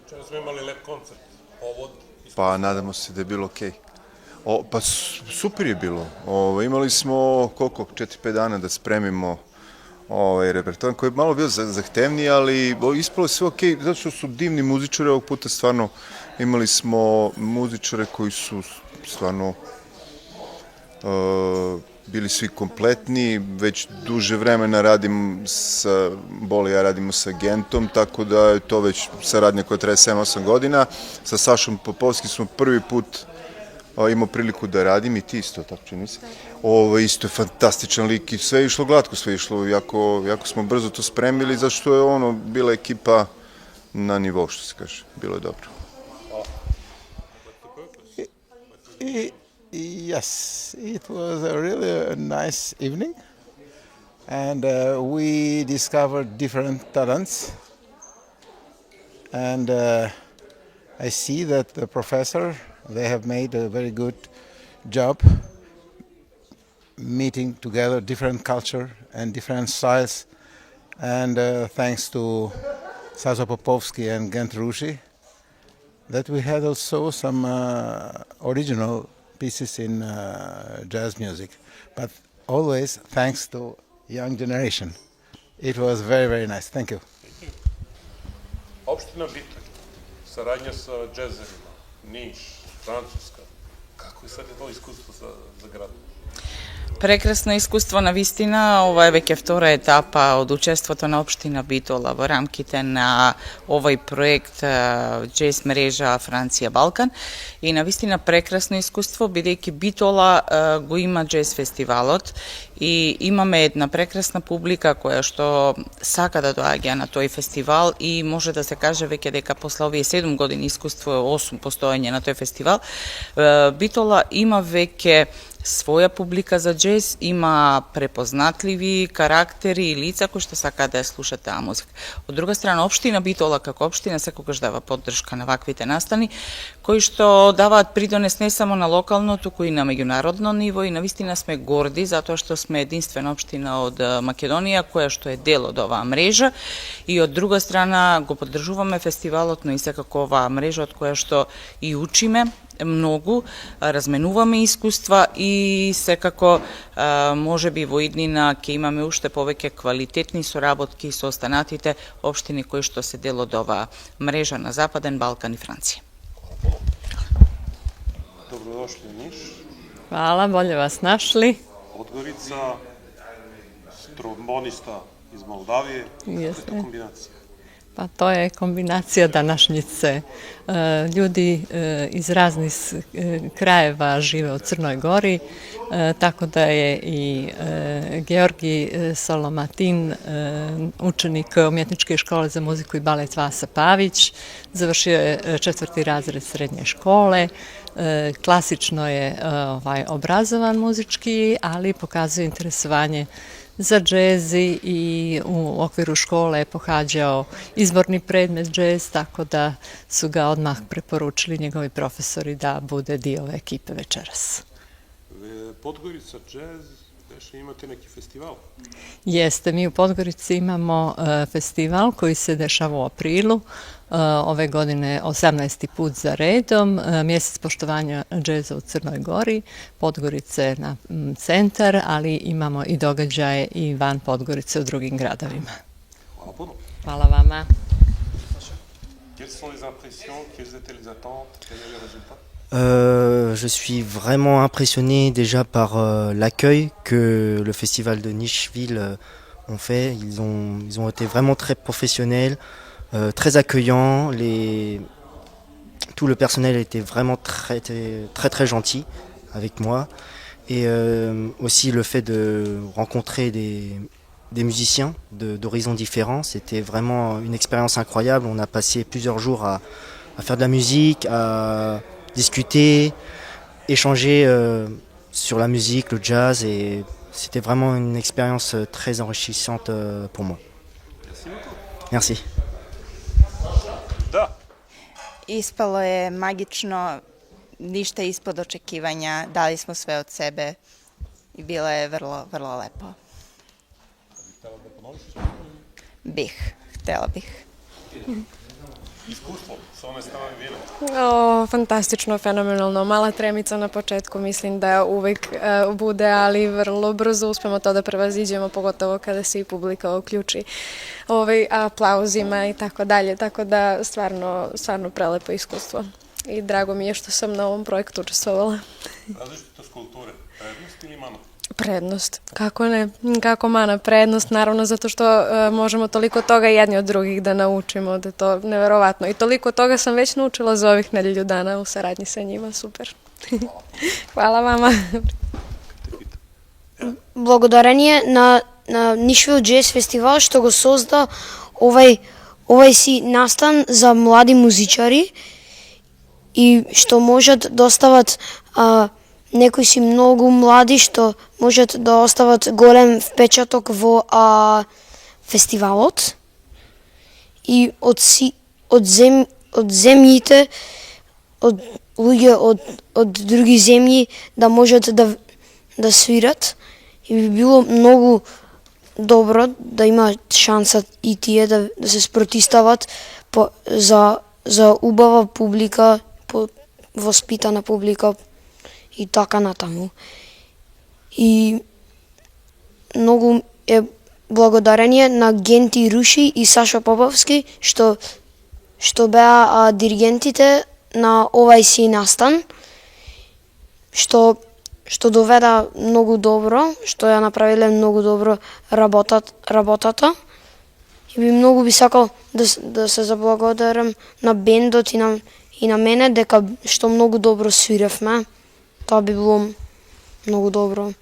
Вчера сме имали леп концерт. Повод? Pa nadamo se da je bilo okej. Pa super je bilo. Imali smo koliko, 4-5 dana da spremimo repertoar koji je malo bio zahtevniji, ali ispalo je sve okej, zato što su divni muzičari. Ovog puta stvarno imali smo muzičare koji su stvarno bili svi kompletni, već duže vremena radim sa Boli, ja radimo sa Gentom, tako da je to već saradnja koja traje 7-8 godina. Sa Sašom Popovskim smo prvi put imao priliku da radim i ti isto, tako čini se. Isto je fantastičan lik i sve je išlo glatko, sve je išlo, jako smo brzo to spremili, zašto je bila ekipa na nivou, što se kaže, bilo je dobro. Yes, it was a really nice evening, and we discovered different talents, and I see that the professor, they have made a very good job meeting together different culture and different styles, and thanks to Sasha Popovsky and Gent Rushi, that we had also some original pieces in jazz music, but always thanks to young generation. It was very, very nice. Thank you. Opština Bitolj, saradnja sa džezerima, Niš, Francuska. Kako je sad to iskustvo za grad? Прекрасно искуство навистина, ова е веќе втора етапа од учеството на општина Битола во рамките на овој проект Джез мрежа Франција Балкан и навистина прекрасно искуство бидејќи Битола го има джез фестивалот и имаме една прекрасна публика која што сака да доаѓа на тој фестивал и може да се каже веќе дека после овие 7 години искуство, 8 постоење на тој фестивал, Битола има веќе своја публика за джез, има препознатливи карактери и лица кои што сакаат да ја слушаат таа музика. Од друга страна, општина Битола како општина секогаш дава поддршка на ваквите настани, кои што даваат придонес не само на локално, туку и на меѓународно ниво и навистина сме горди затоа што сме единствена општина од Македонија која што е дел од оваа мрежа и од друга страна го поддржуваме фестивалот, но и секако оваа мрежа од која што и учиме многу, разменуваме искуства и секако може би во иднина ќе имаме уште повеќе квалитетни соработки со останатите општини кои што се дел од оваа мрежа на Западен Балкан и Франција. Добродошли у Ниш. Hvala, bolje vas našli. Podgorica, trombonista iz Moldavije. Kako je to kombinacija? Pa to je kombinacija današnjice. Ljudi iz raznih krajeva žive u Crnoj Gori, tako da je i Georgi Solomatin, učenik Umjetničke škole za muziku i balet Vasa Pavić, završio je 4. razred srednje škole, klasično je obrazovan muzički, ali pokazuje interesovanje za džez i u okviru škole je pohađao izborni predmet džez, tako da su ga odmah preporučili njegovi profesori da bude dio ove ekipe večeras. Podgorica džez, imate neki festival? Jeste, mi u Podgorici imamo festival koji se dešava u aprilu, ove godine 18. put za redom, mjesec poštovanja džeza u Crnoj Gori, Podgorice na centar, ali imamo i događaje i van Podgorice u drugim gradovima. Hvala puno. Hvala vama. Quelles sont les impressions, quelles étaient les attentes, quels étaient les résultats? Je suis vraiment impressionné déjà par l'accueil que le festival de Nicheville ont fait. Ils ont été vraiment très professionnels, très accueillants. Tout le personnel était vraiment très gentil avec moi. Et aussi le fait de rencontrer des musiciens d'horizons différents, c'était vraiment une expérience incroyable. On a passé plusieurs jours à faire de la musique, à discuter, échanger sur la musique, le jazz, et c'était vraiment une expérience très enrichissante pour moi. Merci beaucoup. Merci. Da. Ispalo je magično, ništa ispod očekivanja, dali smo sve od sebe i bilo je vrlo, vrlo lepo. Htjela da ponoviš? Htjela bih. Iskustvo. со one strane vile? Fantastično, fenomenalno. Mala tremica na početku, mislim da uvek bude, ali vrlo brzo uspemo to da prevaziđemo, pogotovo kada se i publika uključi aplauzima i tako dalje. Tako da stvarno prelepo iskustvo. I drago mi je što sam na ovom projektu učestvovala. Različitost kulture, prednost ili mana? Prednost, kako ne, kako mana, prednost, naravno zato što možemo toliko toga jedni od drugih da naučimo, da je to neverovatno. I toliko toga sam već naučila za ovih nedelju dana u saradnji sa njima, super. Hvala vama. Благодарение на Нишвил Джез фестивал што го созда овај си настан за млади музичари и што можат да остават некои си многу млади што можат да остават голем впечаток во фестивалот и од земјите, од луѓе од други земји да можат да свират и би било многу добро да има шанса и тие да се спротистават за убава публика, воспитана публика и така натаму. И многу е благодарение на Генти Руши и Сашо Поповски што беа диригентите на овај си настан, што доведа многу добро, што ја направиле многу добро работата. И многу би сакал да се заблагодарам на бендот и на мене дека што многу добро свиревме. Тоа би било многу добро.